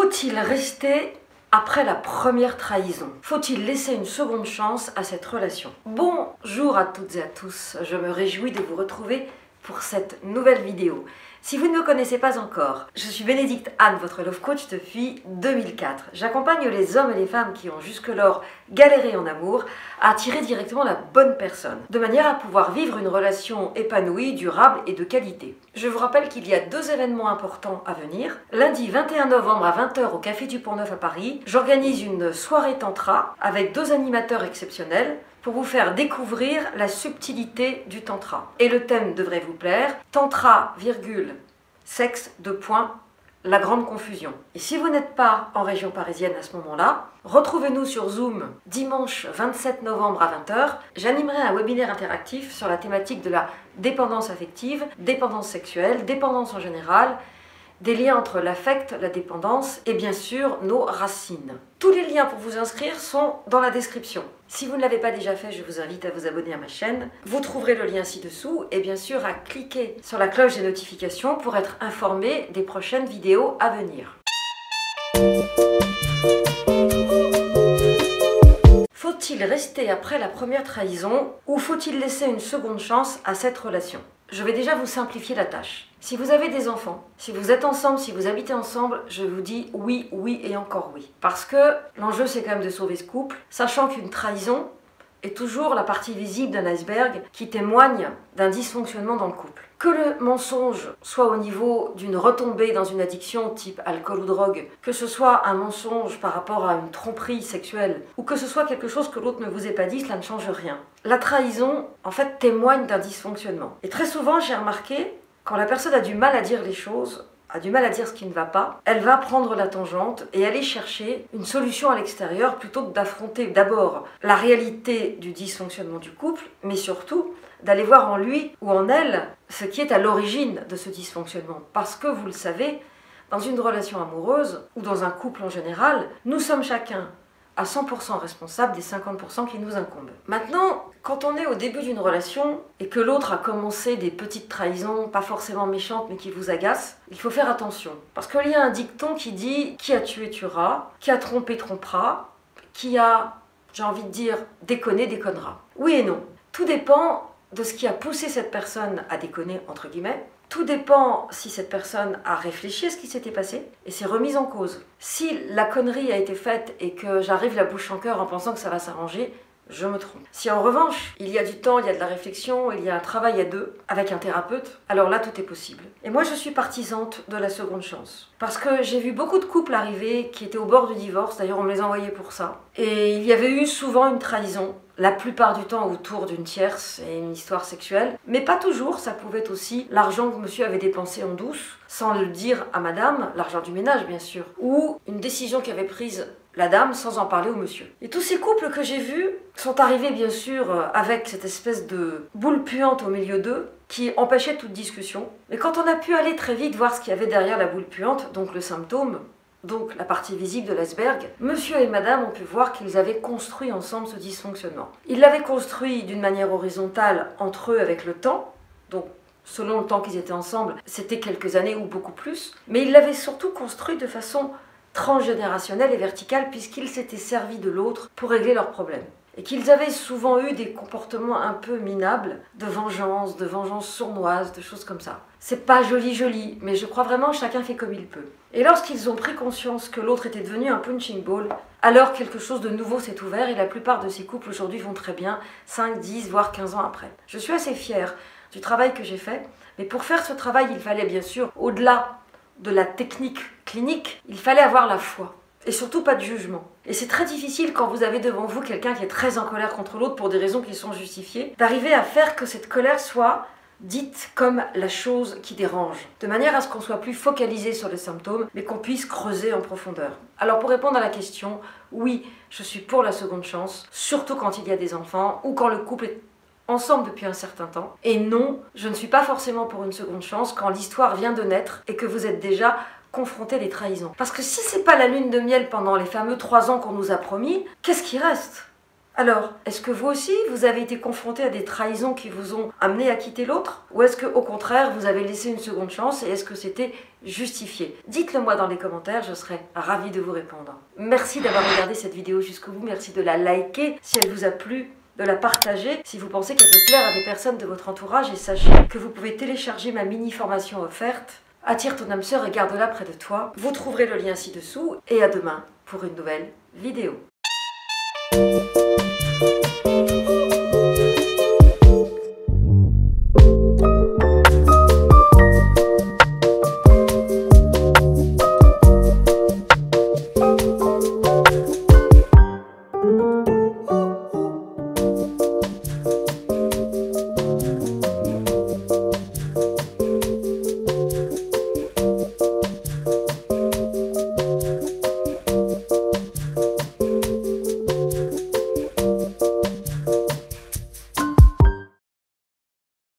Faut-il rester après la première trahison? Faut-il laisser une seconde chance à cette relation? Bonjour à toutes et à tous, je me réjouis de vous retrouver pour cette nouvelle vidéo. Si vous ne me connaissez pas encore, je suis Bénédicte Anne, votre Love Coach depuis 2004. J'accompagne les hommes et les femmes qui ont jusque-lors galéré en amour à attirer directement la bonne personne, de manière à pouvoir vivre une relation épanouie, durable et de qualité. Je vous rappelle qu'il y a 2 événements importants à venir. Lundi 21 novembre à 20 h au Café du Pont-Neuf à Paris, j'organise une soirée tantra avec 2 animateurs exceptionnels pour vous faire découvrir la subtilité du tantra. Et le thème devrait vous plaire, tantra, sexe, la grande confusion. Et si vous n'êtes pas en région parisienne à ce moment-là, retrouvez-nous sur Zoom dimanche 27 novembre à 20 h. J'animerai un webinaire interactif sur la thématique de la dépendance affective, dépendance sexuelle, dépendance en général, des liens entre l'affect, la dépendance et bien sûr nos racines. Tous les liens pour vous inscrire sont dans la description. Si vous ne l'avez pas déjà fait, je vous invite à vous abonner à ma chaîne. Vous trouverez le lien ci-dessous et bien sûr à cliquer sur la cloche des notifications pour être informé des prochaines vidéos à venir. Faut-il rester après la première trahison ou faut-il laisser une seconde chance à cette relation? Je vais déjà vous simplifier la tâche. Si vous avez des enfants, si vous êtes ensemble, si vous habitez ensemble, je vous dis oui, oui et encore oui. Parce que l'enjeu c'est quand même de sauver ce couple, sachant qu'une trahison est toujours la partie visible d'un iceberg qui témoigne d'un dysfonctionnement dans le couple. Que le mensonge soit au niveau d'une retombée dans une addiction type alcool ou drogue, que ce soit un mensonge par rapport à une tromperie sexuelle, ou que ce soit quelque chose que l'autre ne vous ait pas dit, cela ne change rien. La trahison, en fait, témoigne d'un dysfonctionnement. Et très souvent, j'ai remarqué, quand la personne a du mal à dire les choses, a du mal à dire ce qui ne va pas, elle va prendre la tangente et aller chercher une solution à l'extérieur plutôt que d'affronter d'abord la réalité du dysfonctionnement du couple, mais surtout d'aller voir en lui ou en elle ce qui est à l'origine de ce dysfonctionnement. Parce que vous le savez, dans une relation amoureuse ou dans un couple en général, nous sommes chacun à 100% responsable des 50% qui nous incombent. Maintenant, quand on est au début d'une relation et que l'autre a commencé des petites trahisons, pas forcément méchantes mais qui vous agacent, il faut faire attention. Parce qu'il y a un dicton qui dit « qui a tué tuera, qui a trompé trompera, qui a, j'ai envie de dire, déconné déconnera ». Oui et non. Tout dépend de ce qui a poussé cette personne à déconner, entre guillemets. Tout dépend si cette personne a réfléchi à ce qui s'était passé et s'est remise en cause. Si la connerie a été faite et que j'arrive la bouche en cœur en pensant que ça va s'arranger, je me trompe. Si en revanche, il y a du temps, il y a de la réflexion, il y a un travail à 2 avec un thérapeute, alors là tout est possible. Et moi je suis partisante de la seconde chance. Parce que j'ai vu beaucoup de couples arriver qui étaient au bord du divorce, d'ailleurs on me les envoyait pour ça. Et il y avait eu souvent une trahison, la plupart du temps autour d'une tierce et une histoire sexuelle. Mais pas toujours, ça pouvait être aussi l'argent que monsieur avait dépensé en douce, sans le dire à madame, l'argent du ménage bien sûr, ou une décision qu'avait prise la dame sans en parler au monsieur. Et tous ces couples que j'ai vus sont arrivés bien sûr avec cette espèce de boule puante au milieu d'eux qui empêchait toute discussion. Mais quand on a pu aller très vite voir ce qu'il y avait derrière la boule puante, donc le symptôme, donc la partie visible de l'iceberg, monsieur et madame ont pu voir qu'ils avaient construit ensemble ce dysfonctionnement. Ils l'avaient construit d'une manière horizontale entre eux avec le temps, donc selon le temps qu'ils étaient ensemble, c'était quelques années ou beaucoup plus, mais ils l'avaient surtout construit de façon transgénérationnelle et verticale puisqu'ils s'étaient servis de l'autre pour régler leurs problèmes. Et qu'ils avaient souvent eu des comportements un peu minables, de vengeance sournoise, de choses comme ça. C'est pas joli, mais je crois vraiment que chacun fait comme il peut. Et lorsqu'ils ont pris conscience que l'autre était devenu un punching ball, alors quelque chose de nouveau s'est ouvert et la plupart de ces couples aujourd'hui vont très bien, 5, 10, voire 15 ans après. Je suis assez fière du travail que j'ai fait, mais pour faire ce travail, il fallait bien sûr, au-delà de la technique clinique, il fallait avoir la foi. Et surtout pas de jugement. Et c'est très difficile quand vous avez devant vous quelqu'un qui est très en colère contre l'autre pour des raisons qui sont justifiées, d'arriver à faire que cette colère soit dite comme la chose qui dérange, de manière à ce qu'on soit plus focalisé sur les symptômes, mais qu'on puisse creuser en profondeur. Alors pour répondre à la question, oui, je suis pour la seconde chance, surtout quand il y a des enfants ou quand le couple est ensemble depuis un certain temps. Et non, je ne suis pas forcément pour une seconde chance quand l'histoire vient de naître et que vous êtes déjà confronter à des trahisons. Parce que si c'est pas la lune de miel pendant les fameux 3 ans qu'on nous a promis, qu'est-ce qui reste? Alors, est-ce que vous aussi, vous avez été confronté à des trahisons qui vous ont amené à quitter l'autre? Ou est-ce que, au contraire, vous avez laissé une seconde chance et est-ce que c'était justifié? Dites-le moi dans les commentaires, je serai ravie de vous répondre. Merci d'avoir regardé cette vidéo jusqu'au bout, merci de la liker si elle vous a plu, de la partager si vous pensez qu'elle peut plaire à des personnes de votre entourage et sachez que vous pouvez télécharger ma mini-formation offerte. Attire ton âme sœur et garde-la près de toi. Vous trouverez le lien ci-dessous et à demain pour une nouvelle vidéo.